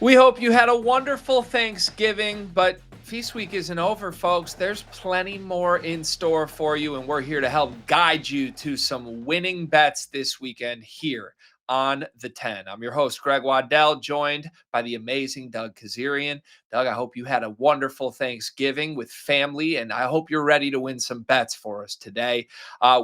We hope you had a wonderful Thanksgiving, but Feast Week isn't over, folks. There's plenty more in store for you, and we're here to help guide you to some winning bets this weekend here on the 10. I'm your host, Greg Waddell, joined by the amazing Doug Kezirian. Doug, I hope you had a wonderful Thanksgiving with family, and I hope you're ready to win some bets for us today.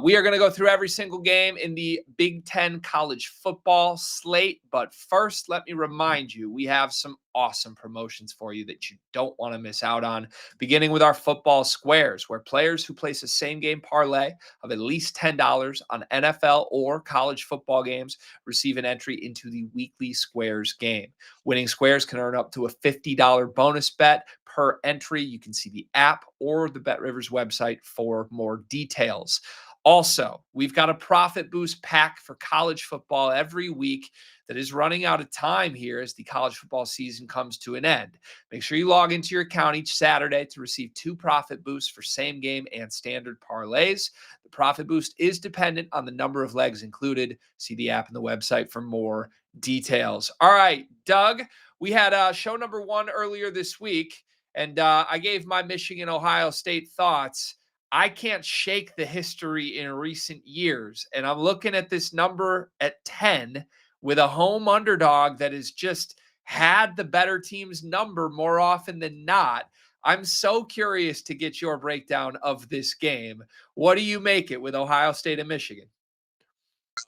We are going to go through every single game in the Big Ten college football slate. But first, let me remind you, we have some awesome promotions for you that you don't want to miss out on, beginning with our football squares, where players who place a same game parlay of at least $10 on NFL or college football games receive an entry into the weekly squares game. Winning squares can earn up to a $50 bonus bet per entry. You can see the app or the BetRivers website for more details. Also, we've got a profit boost pack for college football every week that is running out of time here as the college football season comes to an end. Make sure you log into your account each Saturday to receive 2 profit boosts for same game and standard parlays. The profit boost is dependent on the number of legs included. See the app and the website for more details. All right, Doug, we had show number 1 earlier this week, and I gave my Michigan Ohio State thoughts. I can't shake the history in recent years. And I'm looking at this number at 10 with a home underdog that has just had the better team's number more often than not. I'm so curious to get your breakdown of this game. What do you make it with Ohio State and Michigan?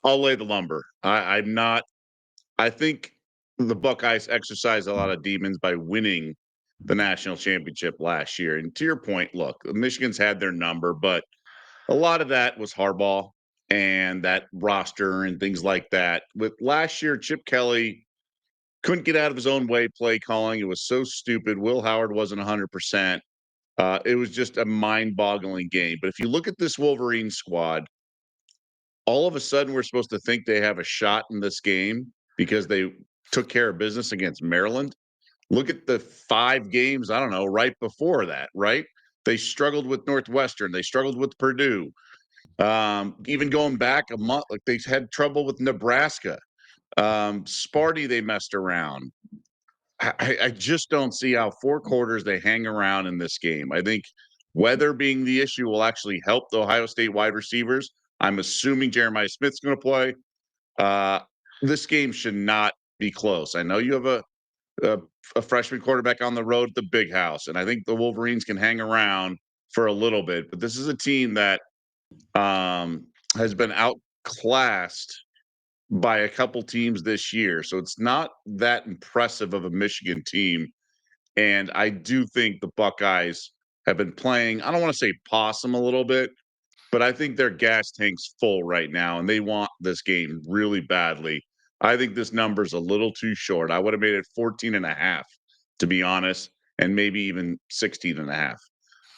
I'll lay the lumber. I'm not. I think the Buckeyes exercised a lot of demons by winning the national championship last year. And to your point, look, Michigan's had their number, but a lot of that was Harbaugh and that roster and things like that. With last year, Chip Kelly couldn't get out of his own way play calling. It was so stupid. Will Howard wasn't 100%. It was just a mind-boggling game. But if you look at this Wolverine squad, all of a sudden we're supposed to think they have a shot in this game because they took care of business against Maryland. Look at the 5 games, I don't know, right before that, right? They struggled with Northwestern. They struggled with Purdue. Even going back a month, like they had trouble with Nebraska. Sparty, they messed around. I just don't see how 4 quarters they hang around in this game. I think weather being the issue will actually help the Ohio State wide receivers. I'm assuming Jeremiah Smith's going to play. Uh, this game should not be close. I know you have a, a freshman quarterback on the road at the big house, and I think the Wolverines can hang around for a little bit. But this is a team that has been outclassed by a couple teams this year. So it's not that impressive of a Michigan team. And I do think the Buckeyes have been playing, I don't want to say possum a little bit, but I think their gas tank's full right now and they want this game really badly. I think this number's a little too short. I would have made it 14 and a half, to be honest, and maybe even 16 and a half.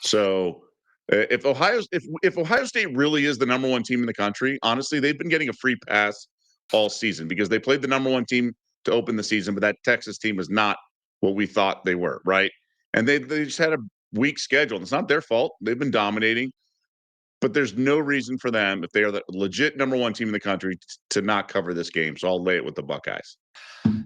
So if Ohio State really is the number 1 team in the country, honestly, they've been getting a free pass all season because they played the number 1 team to open the season, but that Texas team was not what we thought they were, right? And they just had a weak schedule. And it's not their fault. They've been dominating, but there's no reason for them, if they are the legit number 1 team in the country, to not cover this game. So I'll lay it with the Buckeyes.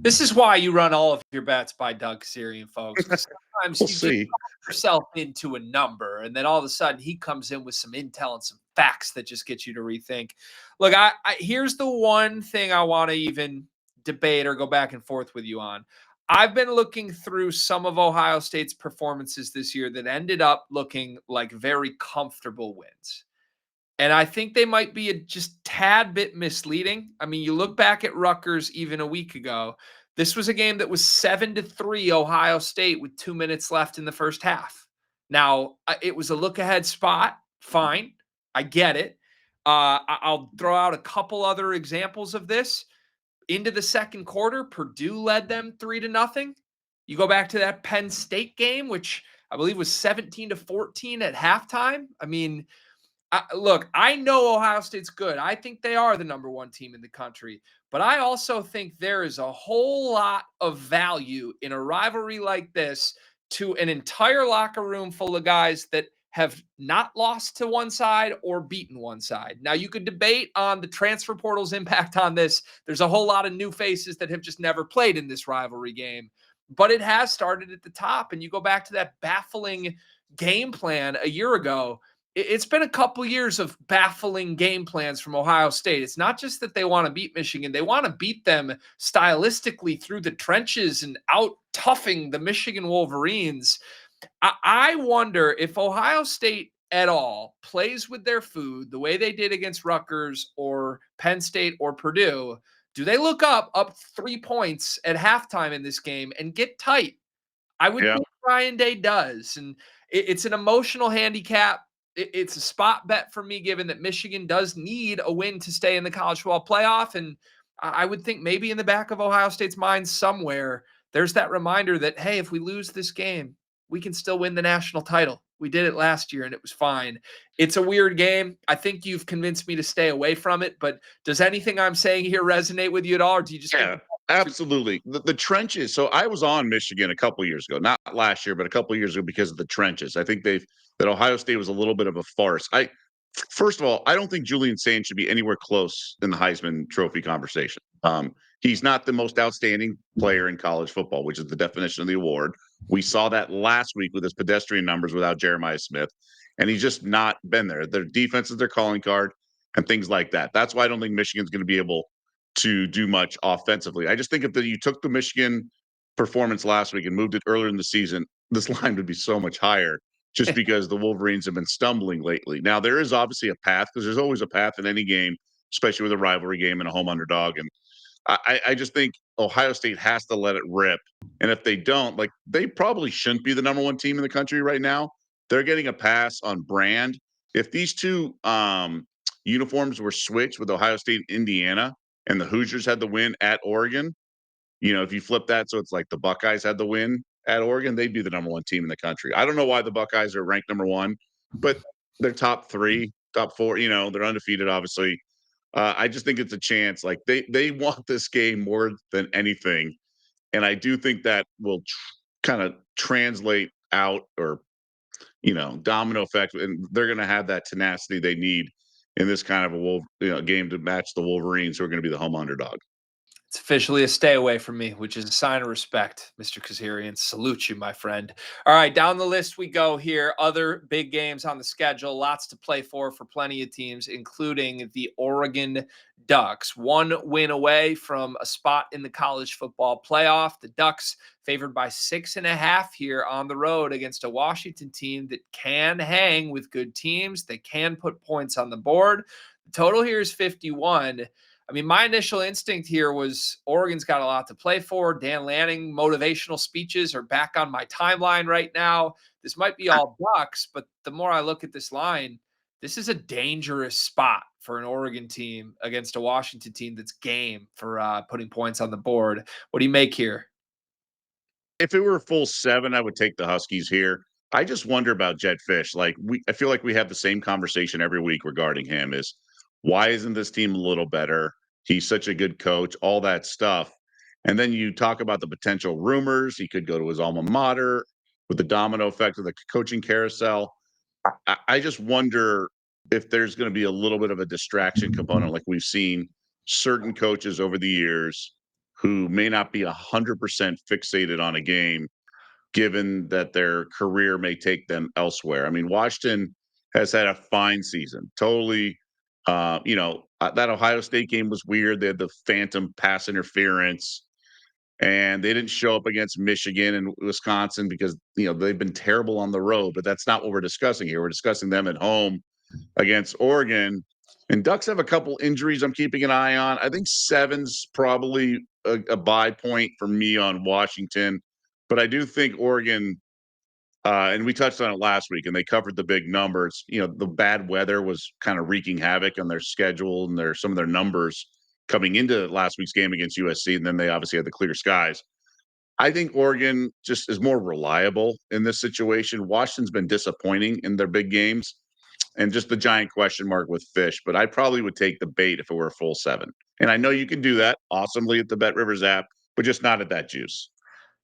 This is why you run all of your bets by Doug Kezirian, folks, because sometimes We'll you just see. talk yourself into a number, and then all of a sudden he comes in with some intel and some facts that just get you to rethink. Look, here's the one thing I want to even debate or go back and forth with you on. I've been looking through some of Ohio State's performances this year that ended up looking like very comfortable wins. And I think they might be a just tad bit misleading. I mean, you look back at Rutgers even a week ago. This was a game that was 7-3 Ohio State with 2 minutes left in the first half. Now, it was a look ahead spot. Fine. I get it. I'll throw out a couple other examples of this. Into the second quarter, Purdue led them 3-0. You go back to that Penn State game, which I believe was 17-14 at halftime. I mean, look, I know Ohio State's good. I think they are the number 1 team in the country. But I also think there is a whole lot of value in a rivalry like this to an entire locker room full of guys that have not lost to one side or beaten one side. Now, you could debate on the transfer portal's impact on this. There's a whole lot of new faces that have just never played in this rivalry game. but it has started at the top. And you go back to that baffling game plan a year ago. It's been a couple years of baffling game plans from Ohio State. It's not just that they want to beat Michigan, they want to beat them stylistically through the trenches and out toughing the Michigan Wolverines. I wonder if Ohio State at all plays with their food the way they did against Rutgers or Penn State or Purdue. Do they look up 3 points at halftime in this game and get tight? I would Yeah. think Ryan Day does, and it's an emotional handicap. It's a spot bet for me, given that Michigan does need a win to stay in the college football playoff, and I would think maybe in the back of Ohio State's mind somewhere, there's that reminder that, hey, if we lose this game, we can still win the national title. We did it last year, and it was fine. It's a weird game. I think you've convinced me to stay away from it, but does anything I'm saying here resonate with you at all, or do you just think Yeah, absolutely. The trenches. So I was on Michigan a couple years ago, not last year, but a couple years ago because of the trenches. I think that Ohio State was a little bit of a farce. First of all, I don't think Julian Sain should be anywhere close in the Heisman Trophy conversation. He's not the most outstanding player in college football, which is the definition of the award. We saw that last week with his pedestrian numbers without Jeremiah Smith, and he's just not been there. Their defense is their calling card and things like that. That's why I don't think Michigan's going to be able to do much offensively. I just think if you took the Michigan performance last week and moved it earlier in the season, this line would be so much higher just because the Wolverines have been stumbling lately. Now, there is obviously a path because there's always a path in any game, especially with a rivalry game and a home underdog. And I just think Ohio State has to let it rip. And if they don't, like they probably shouldn't be the number one team in the country right now. They're getting a pass on brand. If these two uniforms were switched with Ohio State and Indiana, and the Hoosiers had the win at Oregon, if you flip that, so it's like the Buckeyes had the win at Oregon, they'd be the number one team in the country. I don't know why the Buckeyes are ranked number one, but they're top three, top four. They're undefeated, obviously. I just think it's a chance. Like they want this game more than anything, and I do think that will kind of translate out or domino effect, and they're going to have that tenacity they need in this kind of a game to match the Wolverines, who are going to be the home underdog. It's officially a stay away from me, which is a sign of respect, Mr. Kezirian. Salute you, my friend. All right, down the list we go here. Other big games on the schedule, lots to play for plenty of teams, including the Oregon Ducks. One win away from a spot in the college football playoff. The Ducks favored by 6.5 here on the road against a Washington team that can hang with good teams. They can put points on the board. The total here is 51. I mean, my initial instinct here was Oregon's got a lot to play for. Dan Lanning motivational speeches are back on my timeline right now. This might be all Ducks, but the more I look at this line, this is a dangerous spot for an Oregon team against a Washington team that's game for putting points on the board. What do you make here? If it were a full 7, I would take the Huskies here. I just wonder about Jed Fish. I feel like we have the same conversation every week regarding him. Is why isn't this team a little better? He's such a good coach, all that stuff. And then you talk about the potential rumors. He could go to his alma mater with the domino effect of the coaching carousel. I just wonder if there's going to be a little bit of a distraction component, like we've seen certain coaches over the years who may not be 100% fixated on a game, given that their career may take them elsewhere. I mean, Washington has had a fine season. Totally, that Ohio State game was weird. They had the phantom pass interference, and they didn't show up against Michigan and Wisconsin because they've been terrible on the road. But that's not what we're discussing here. We're discussing them at home against Oregon. And Ducks have a couple injuries I'm keeping an eye on. I think 7's probably a buy point for me on Washington. But I do think Oregon, and we touched on it last week, and they covered the big numbers. The bad weather was kind of wreaking havoc on their schedule and some of their numbers coming into last week's game against USC. And then they obviously had the clear skies. I think Oregon just is more reliable in this situation. Washington's been disappointing in their big games, and just the giant question mark with Fish. But I probably would take the bait if it were a full 7. And I know you can do that awesomely at the Bet Rivers app, but just not at that juice.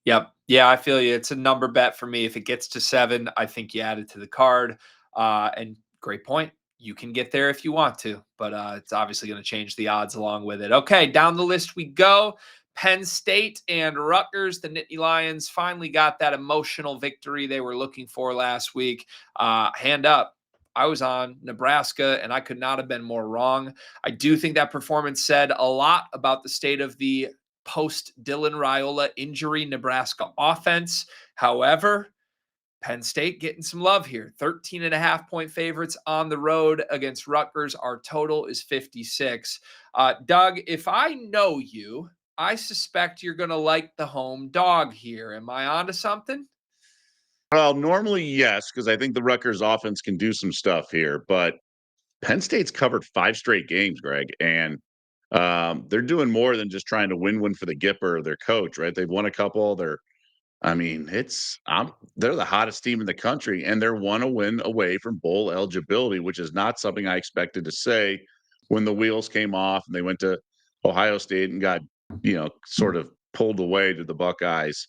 Yep. Yeah, I feel you. It's a number bet for me. If it gets to 7, I think you add it to the card. And great point. You can get there if you want to, but it's obviously going to change the odds along with it. Okay, down the list we go. Penn State and Rutgers, the Nittany Lions finally got that emotional victory they were looking for last week. Hand up. I was on Nebraska, and I could not have been more wrong. I do think that performance said a lot about the state of the post Dylan Raiola injury Nebraska offense. However, Penn State getting some love here. 13.5 point favorites on the road against Rutgers. Our total is 56. Doug, if I know you, I suspect you're going to like the home dog here. Am I onto something? Well, normally, yes, because I think the Rutgers offense can do some stuff here, but Penn State's covered 5 straight games, Greg, and they're doing more than just trying to win one for the Gipper or their coach, right? They've won a couple. I mean, they're the hottest team in the country, and they're 1 away from bowl eligibility, which is not something I expected to say when the wheels came off and they went to Ohio State and got, sort of pulled away to the Buckeyes.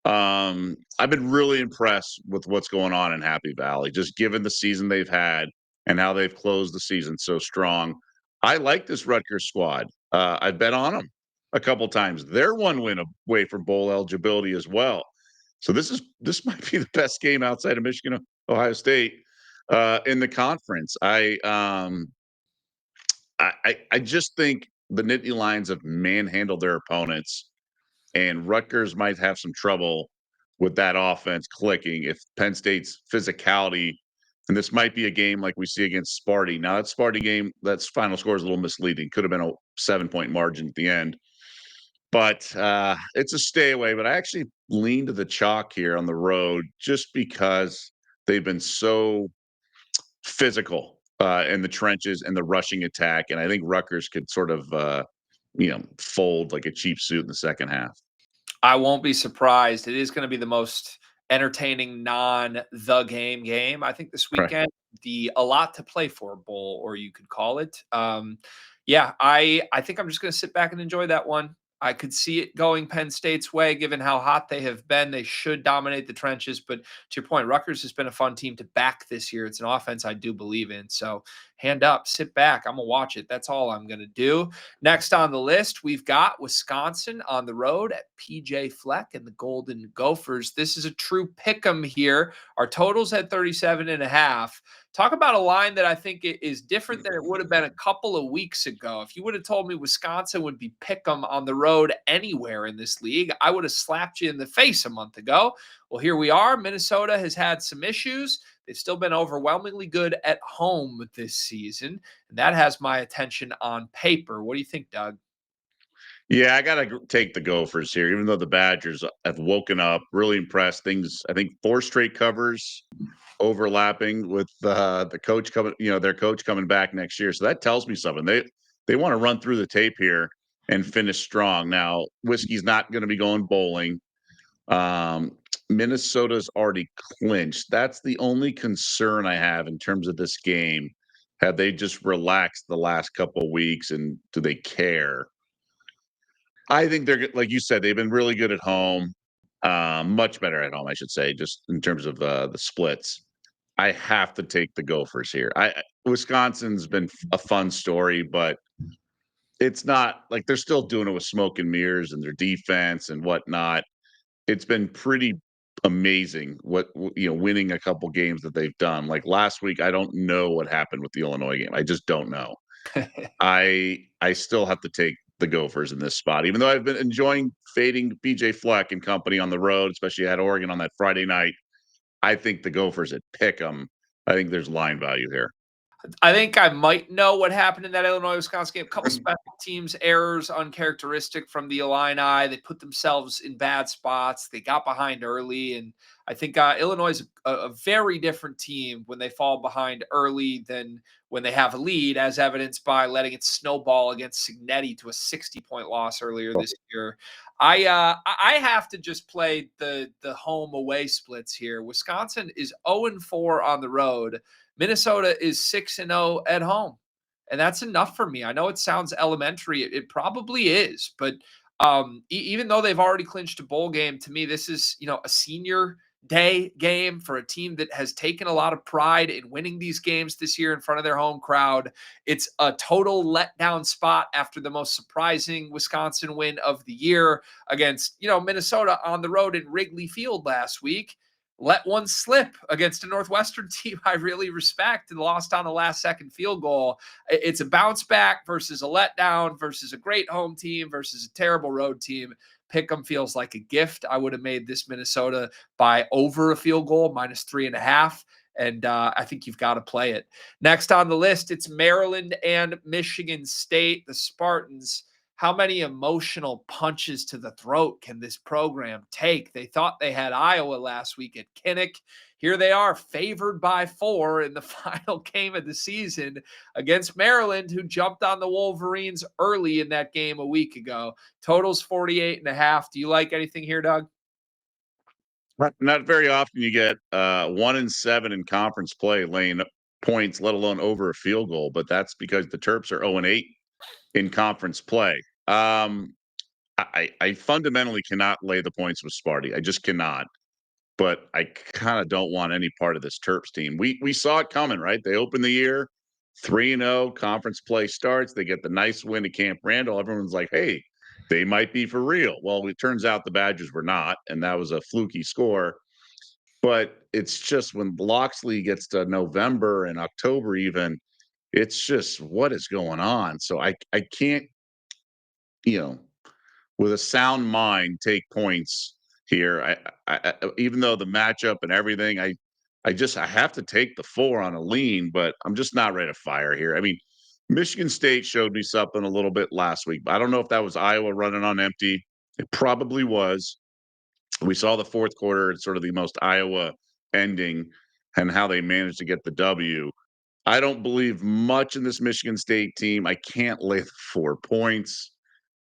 I've been really impressed with what's going on in Happy Valley, just given the season they've had and how they've closed the season so strong. I like this Rutgers squad. I've bet on them a couple times. They're 1 win away from bowl eligibility as well. So this might be the best game outside of Michigan, Ohio State, in the conference. I just think the Nittany Lions have manhandled their opponents, and Rutgers might have some trouble with that offense clicking if Penn State's physicality. And this might be a game like we see against Sparty. Now, that Sparty game, that final score is a little misleading. Could have been a 7 point margin at the end. But it's a stay away. But I actually lean to the chalk here on the road just because they've been so physical in the trenches and the rushing attack. And I think Rutgers could sort of, fold like a cheap suit in the second half. I won't be surprised. It is going to be the most entertaining non the game I think this Right. weekend. The a lot to play for bowl, or you could call it. Yeah, I think I'm just going to sit back and enjoy that one. I could see it going Penn State's way, given how hot they have been. They should dominate the trenches. But to your point, Rutgers has been a fun team to back this year. It's an offense I do believe in. So hand up, sit back. I'm going to watch it. That's all I'm going to do. Next on the list, we've got Wisconsin on the road at PJ Fleck and the Golden Gophers. This is a true pick 'em here. Our total's at 37.5. Talk about a line that I think is different than it would have been a couple of weeks ago. If you would have told me Wisconsin would be pick 'em on the road anywhere in this league, I would have slapped you in the face a month ago. Well, here we are. Minnesota has had some issues. They've still been overwhelmingly good at home this season, and that has my attention on paper. What do you think, Doug? Yeah, I gotta take the Gophers here, even though the Badgers have woken up. Really impressed. Things, I think, 4 straight covers overlapping with the coach coming, their coach coming back next year. So that tells me something. They want to run through the tape here and finish strong. Now, Whiskey's not going to be going bowling. Um, Minnesota's already clinched. That's the only concern I have in terms of this game. Have they just relaxed the last couple weeks, and do they care? I think they're like you said, they've been really good at home, much better at home, I should say, just in terms of the splits. I have to take the Gophers here. Wisconsin's been a fun story, but it's not like they're still doing it with smoke and mirrors and their defense and whatnot. It's been pretty amazing winning a couple games that they've done. Like last week, I don't know what happened with the Illinois game. I just don't know. I still have to take the Gophers in this spot, even though I've been enjoying fading BJ Fleck and company on the road, especially at Oregon on that Friday night. I think the Gophers at pick 'em. I think there's line value here. I think I might know what happened in that Illinois-Wisconsin game. A couple special teams errors, uncharacteristic from the Illini. They put themselves in bad spots. They got behind early, and I think Illinois is a very different team when they fall behind early than when they have a lead, as evidenced by letting it snowball against Signetti to a 60-point loss earlier this year. I have to just play the home away splits here. Wisconsin is 0-4 on the road. Minnesota is 6-0 at home. And that's enough for me. I know it sounds elementary. It probably is, but even though they've already clinched a bowl game, to me, this is, a senior day game for a team that has taken a lot of pride in winning these games this year in front of their home crowd. It's a total letdown spot after the most surprising Wisconsin win of the year against, Minnesota on the road in Wrigley Field last week. Let one slip against a Northwestern team I really respect and lost on the last second field goal. It's a bounce back versus a letdown versus a great home team versus a terrible road team. Pick'em feels like a gift. I would have made this Minnesota by over a field goal, -3.5. And I think you've got to play it. Next on the list, it's Maryland and Michigan State, the Spartans. How many emotional punches to the throat can this program take? They thought they had Iowa last week at Kinnick. Here they are, favored by 4 in the final game of the season against Maryland, who jumped on the Wolverines early in that game a week ago. Totals 48.5. Do you like anything here, Doug? Not very often you get 1-7 in conference play laying points, let alone over a field goal. But that's because the Terps are 0-8 in conference play. I fundamentally cannot lay the points with Sparty. I just cannot. But I kind of don't want any part of this Terps team. We saw it coming, right? They opened the year 3-0, conference play starts. They get the nice win at Camp Randall. Everyone's like, hey, they might be for real. Well, it turns out the Badgers were not, and that was a fluky score. But it's just when Loxley gets to November and October even, it's just what is going on. So I can't, you know, with a sound mind take points here. I even though the matchup and everything, I have to take the 4 on a lean, but I'm just not ready to fire here. I mean, Michigan State showed me something a little bit last week, but I don't know if that was Iowa running on empty. It probably was. We saw the fourth quarter, it's sort of the most Iowa ending and how they managed to get the W. I don't believe much in this Michigan State team. I can't lay the 4 points,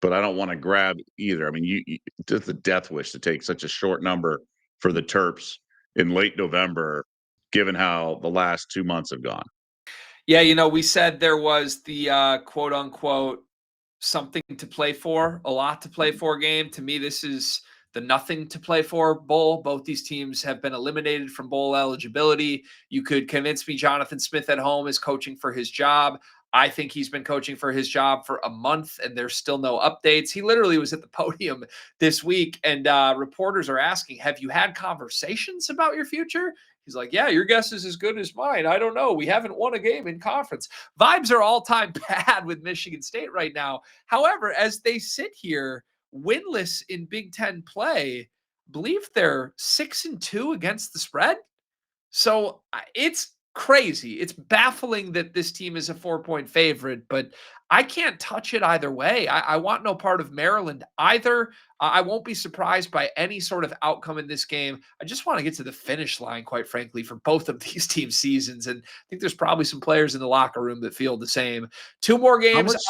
but I don't want to grab either. I mean, you just a death wish to take such a short number for the Terps in late November, given how the last 2 months have gone. Yeah, we said there was the quote unquote something to play for, a lot to play for game. To me, this is the nothing to play for bowl. Both these teams have been eliminated from bowl eligibility. You could convince me Jonathan Smith at home is coaching for his job. I think he's been coaching for his job for a month and there's still no updates. He literally was at the podium this week and reporters are asking, have you had conversations about your future? He's like, yeah, your guess is as good as mine. I don't know. We haven't won a game in conference. Vibes are all time bad with Michigan State right now. However, as they sit here winless in Big Ten play, believe they're 6-2 against the spread. So it's crazy. It's baffling that this team is a 4-point favorite, but I can't touch it either way. I want no part of Maryland either. I won't be surprised by any sort of outcome in this game. I just want to get to the finish line, quite frankly, for both of these team seasons. And I think there's probably some players in the locker room that feel the same. 2 more How games. much?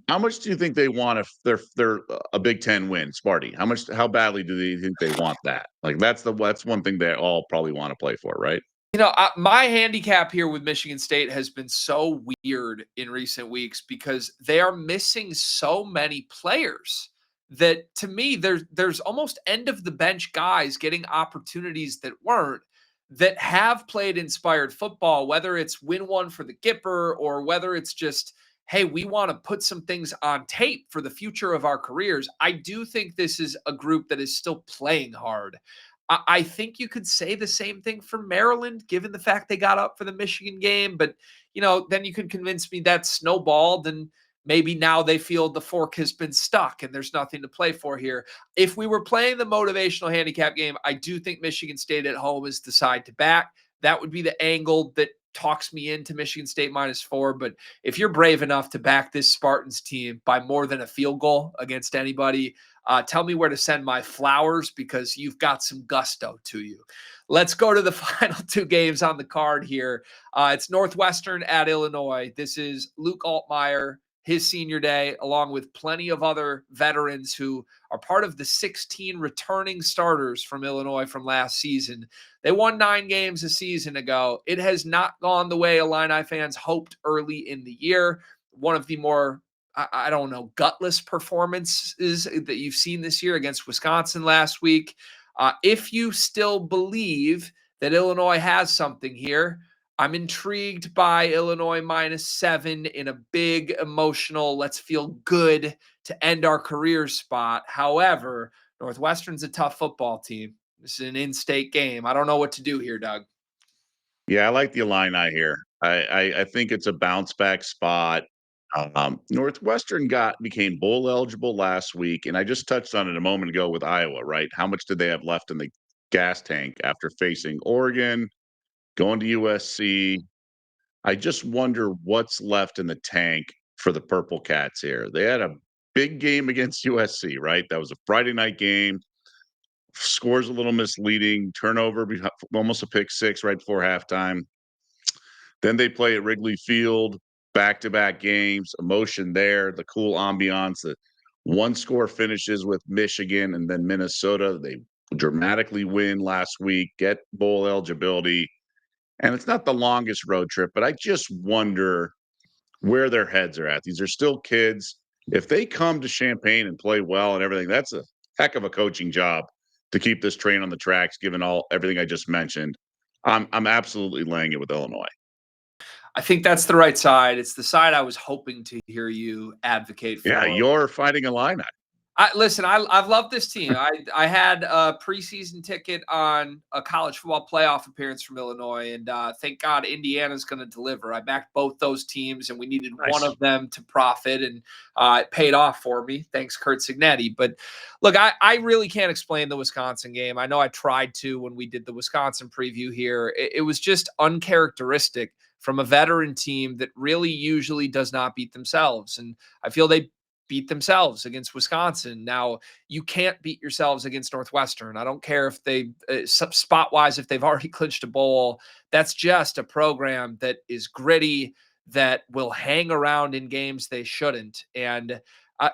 How much do you think they want if they're a Big Ten win, Sparty? How badly do they think they want that? Like that's one thing they all probably want to play for, right? My handicap here with Michigan State has been so weird in recent weeks because they are missing so many players that to me there's almost end of the bench guys getting opportunities that have played inspired football, whether it's win one for the Gipper or whether it's just, hey, we want to put some things on tape for the future of our careers. I do think this is a group that is still playing hard. I think you could say the same thing for Maryland, given the fact they got up for the Michigan game. But, then you could convince me that snowballed and maybe now they feel the fork has been stuck and there's nothing to play for here. If we were playing the motivational handicap game, I do think Michigan State at home is the side to back. That would be the angle that talks me into Michigan State -4. But if you're brave enough to back this Spartans team by more than a field goal against anybody, tell me where to send my flowers because you've got some gusto to you. Let's go to the final 2 games on the card here. It's Northwestern at Illinois. This is Luke Altmaier, his senior day, along with plenty of other veterans who are part of the 16 returning starters from Illinois from last season. They won 9 games a season ago. It has not gone the way Illini fans hoped early in the year. One of the more I don't know, gutless performances that you've seen this year against Wisconsin last week. If you still believe that Illinois has something here, I'm intrigued by Illinois -7 in a big emotional, let's feel good to end our career spot. However, Northwestern's a tough football team. This is an in-state game. I don't know what to do here, Doug. Yeah, I like the Illini here. I think it's a bounce back spot. Northwestern became bowl eligible last week, and I just touched on it a moment ago with Iowa, right? How much did they have left in the gas tank after facing Oregon, going to USC? I just wonder what's left in the tank for the Purple Cats here. They had a big game against USC, right? That was a Friday night game. Scores a little misleading, turnover, almost a pick six right before halftime. Then they play at Wrigley Field, back-to-back games, emotion there, the cool ambiance. The one-score finishes with Michigan and then Minnesota. They dramatically win last week, get bowl eligibility. And it's not the longest road trip, but I just wonder where their heads are at. These are still kids. If they come to Champaign and play well and everything, that's a heck of a coaching job to keep this train on the tracks, given everything I just mentioned. I'm absolutely laying it with Illinois. I think that's the right side. It's the side I was hoping to hear you advocate Yeah, for. you're fighting a line. Listen, I've loved this team. I had a preseason ticket on a college football playoff appearance from Illinois, and thank God Indiana's going to deliver. I backed both those teams, and we needed one Nice. of them to profit, and it paid off for me. Thanks, Kurt Signetti. But look, I really can't explain the Wisconsin game. I know I tried to when we did the Wisconsin preview here. It was just uncharacteristic from a veteran team that really usually does not beat themselves, and I feel they beat themselves against Wisconsin. Now, you can't beat yourselves against Northwestern. I don't care if they, spot wise, if they've already clinched a bowl. That's just a program that is gritty, that will hang around in games they shouldn't. And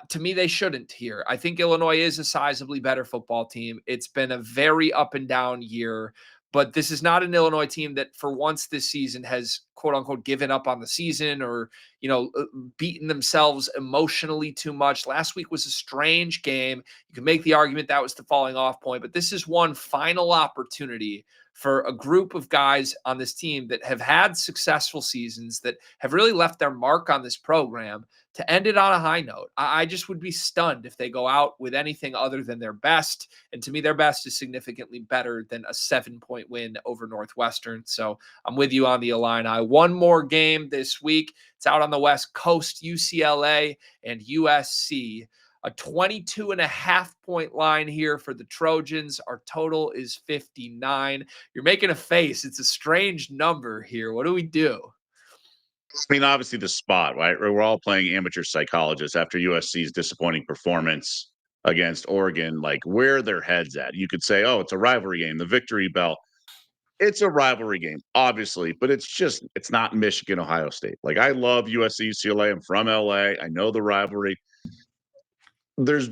to me, they shouldn't here. I think Illinois is a sizably better football team. It's been a very up and down year. But this is not an Illinois team that, for once this season, has quote unquote given up on the season or beaten themselves emotionally too much. Last week was a strange game. You can make the argument that was the falling off point, but this is one final opportunity for a group of guys on this team that have had successful seasons, that have really left their mark on this program, to end it on a high note. I just would be stunned if they go out with anything other than their best. And to me, their best is significantly better than a 7-point win over Northwestern. So I'm with you on the Illini. One more game this week. It's out on the West Coast, UCLA and USC. A 22.5-point line here for the Trojans. Our total is 59. You're making a face. It's a strange number here. What do we do? I mean, obviously the spot, right? We're all playing amateur psychologists after USC's disappointing performance against Oregon. Like, where their heads at? You could say, oh, it's a rivalry game, the victory bell. It's a rivalry game, obviously, but it's not Michigan, Ohio State. Like, I love USC, UCLA. I'm from LA. I know the rivalry. There's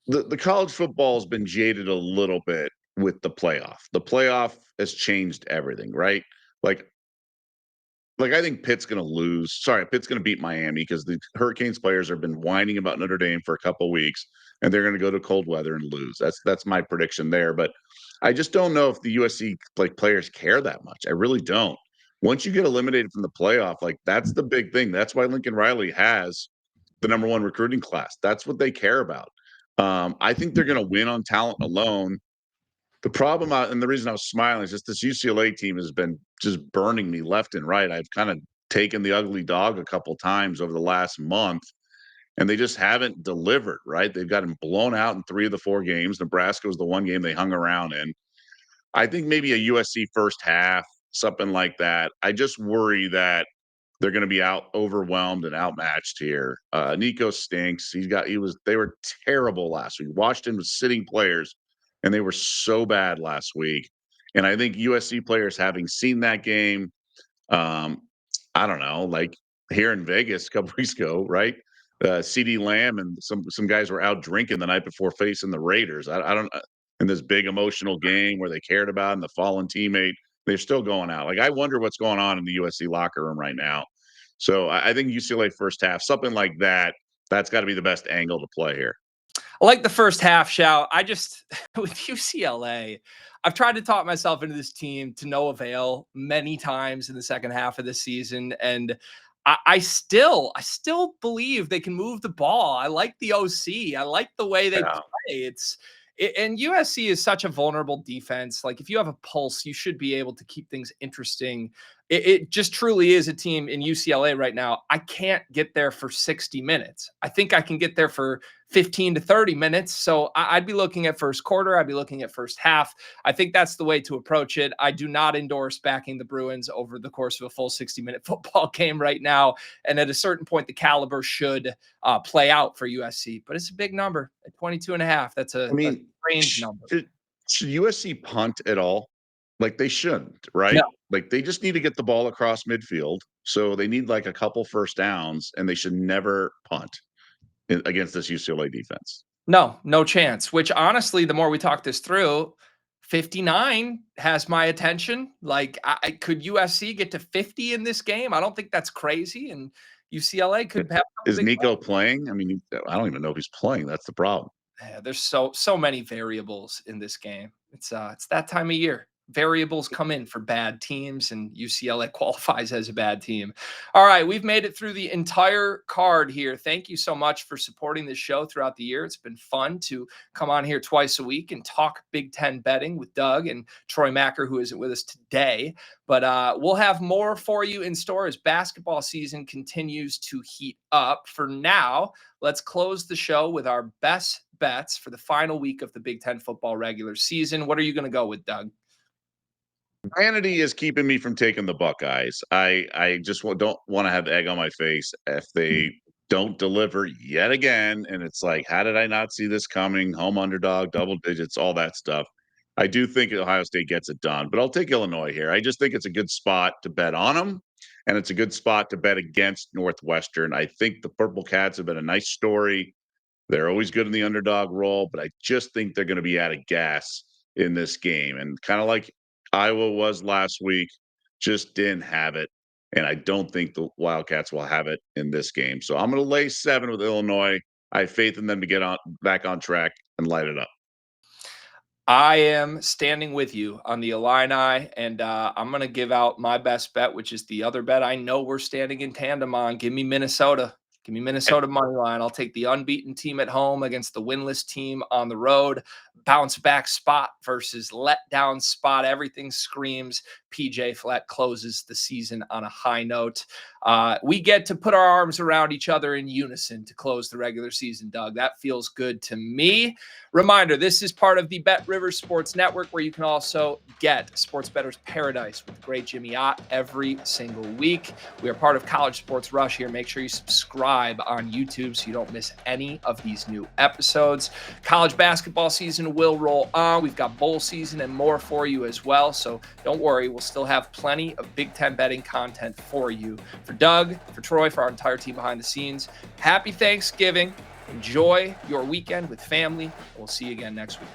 the college football has been jaded a little bit with the playoff. The playoff has changed everything, right? Like I think Pitt's going to lose. Sorry, Pitt's going to beat Miami because the Hurricanes players have been whining about Notre Dame for a couple weeks, and they're going to go to cold weather and lose. That's my prediction there. But I just don't know if the USC players care that much. I really don't. Once you get eliminated from the playoff, that's the big thing. That's why Lincoln Riley has the number one recruiting class. That's what they care about. I think they're going to win on talent alone. The problem, and the reason I was smiling is just this UCLA team has been just burning me left and right. I've kind of taken the ugly dog a couple times over the last month, and they just haven't delivered, right? They've gotten blown out in 3 of the 4 games. Nebraska was the one game they hung around in. I think maybe a USC first half, something like that. I just worry that they're going to be overwhelmed and outmatched here. Nico stinks. They were terrible last week. Watched him with sitting players, and they were so bad last week. And I think USC players, having seen that game, I don't know, like here in Vegas a couple weeks ago, right? CD Lamb and some guys were out drinking the night before facing the Raiders. I don't in this big emotional game where they cared about and the fallen teammate. They're still going out. Like, I wonder what's going on in the USC locker room right now. So I think UCLA first half, something like that. That's got to be the best angle to play here. I like the first half, shout. I just with UCLA, I've tried to talk myself into this team to no avail many times in the second half of the season, and I still believe they can move the ball. I like the OC. I like the way they Yeah. play. And USC is such a vulnerable defense. Like if you have a pulse, you should be able to keep things interesting. It just truly is a team in UCLA right now. I can't get there for 60 minutes. I think I can get there for 15 to 30 minutes. So I'd be looking at first quarter. I'd be looking at first half. I think that's the way to approach it. I do not endorse backing the Bruins over the course of a full 60-minute football game right now. And at a certain point, the caliber should play out for USC. But it's a big number at 22.5. That's I a mean, strange number. should USC punt at all? Like they shouldn't, No, right? Like they just need to get the ball across midfield. So they need like a couple first downs, and they should never punt against this UCLA defense. no chance. Which honestly, the more we talk this through, 59 has my attention. Like, could USC get to 50 in this game? I don't think that's crazy. And UCLA could have a Is big. Nico playing? I mean, I don't even know if he's playing. That's the problem. Yeah, there's so many variables in this game. It's that time of year. Variables come in for bad teams, and UCLA qualifies as a bad team. All right, we've made it through the entire card here. Thank you so much for supporting this show throughout the year. It's been fun to come on here twice a week and talk Big Ten betting with Doug and Troy Macker, who isn't with us today. But we'll have more for you in store as basketball season continues to heat up. For now, let's close the show with our best bets for the final week of the Big Ten football regular season. What are you going to go with, Doug? Vanity is keeping me from taking the Buckeyes. I just don't want to have egg on my face if they don't deliver yet again. And it's like, how did I not see this coming? Home underdog, double digits, all that stuff. I do think Ohio State gets it done, but I'll take Illinois here. I just think it's a good spot to bet on them, and it's a good spot to bet against Northwestern. I think the Purple Cats have been a nice story. They're always good in the underdog role, but I just think they're going to be out of gas in this game. And kind of like Iowa was last week, just didn't have it. And I don't think the Wildcats will have it in this game. So I'm going to lay 7 with Illinois. I have faith in them to get on back on track and light it up. I am standing with you on the Illini, and I'm going to give out my best bet, which is the other bet I know we're standing in tandem on. Give me Minnesota. Give me Minnesota money line. I'll take the unbeaten team at home against the winless team on the road. Bounce back spot versus letdown spot. Everything screams PJ Fleck closes the season on a high note. We get to put our arms around each other in unison to close the regular season, Doug. That feels good to me. Reminder, this is part of the Bet Rivers Sports Network, where you can also get Sports Better's Paradise with the great Jimmy Ott every single week. We are part of College Sports Rush here. Make sure you subscribe on YouTube so you don't miss any of these new episodes. College basketball season will roll on. We've got bowl season and more for you as well. So don't worry, we'll still have plenty of Big Ten betting content for you. For Doug, for Troy, for our entire team behind the scenes, happy Thanksgiving. Enjoy your weekend with family. We'll see you again next week.